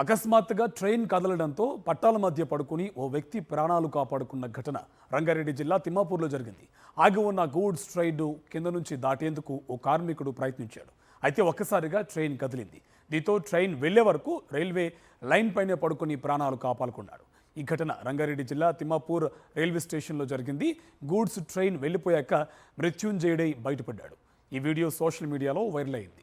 అకస్మాత్తుగా ట్రైన్ కదలడంతో పట్టాల మధ్య పడుకుని ఓ వ్యక్తి ప్రాణాలు కాపాడుకున్న ఘటన రంగారెడ్డి జిల్లా తిమ్మాపూర్లో జరిగింది. ఆగి ఉన్న గూడ్స్ ట్రైన్ కింద నుంచి దాటేందుకు ఓ కార్మికుడు ప్రయత్నించాడు. అయితే ఒక్కసారిగా ట్రైన్ కదిలింది. దీంతో ట్రైన్ వెళ్లే వరకు రైల్వే లైన్ పైనే పడుకుని ప్రాణాలు కాపాడుకున్నాడు. ఈ ఘటన రంగారెడ్డి జిల్లా తిమ్మాపూర్ రైల్వే స్టేషన్లో జరిగింది. గూడ్స్ ట్రైన్ వెళ్లిపోయాక మృత్యుంజయుడై బయటపడ్డాడు. ఈ వీడియో సోషల్ మీడియాలో వైరల్ అయింది.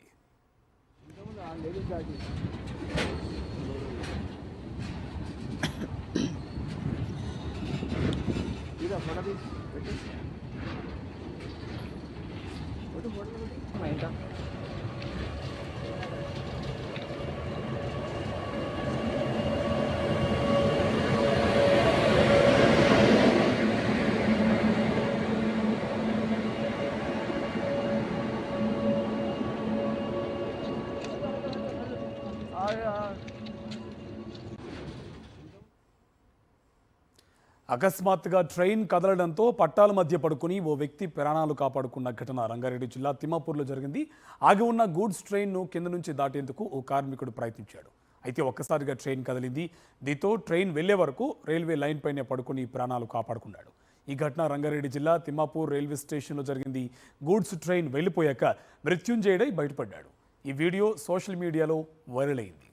అకస్మాత్తుగా ట్రైన్ కదలడంతో పట్టాల మధ్య పడుకుని ఓ వ్యక్తి ప్రాణాలు కాపాడుకున్న ఘటన రంగారెడ్డి జిల్లా తిమ్మాపూర్లో జరిగింది. ఆగి ఉన్న గూడ్స్ ట్రైన్ను కింద నుంచి దాటేందుకు ఓ కార్మికుడు ప్రయత్నించాడు. అయితే ఒక్కసారిగా ట్రైన్ కదిలింది. దీంతో ట్రైన్ వెళ్లే వరకు రైల్వే లైన్ పైనే పడుకుని ప్రాణాలు కాపాడుకున్నాడు. ఈ ఘటన రంగారెడ్డి జిల్లా తిమ్మాపూర్ రైల్వే స్టేషన్లో జరిగింది. గూడ్స్ ట్రైన్ వెళ్లిపోయాక మృత్యుంజయుడై బయటపడ్డాడు. ఈ వీడియో సోషల్ మీడియాలో వైరల్ అయింది.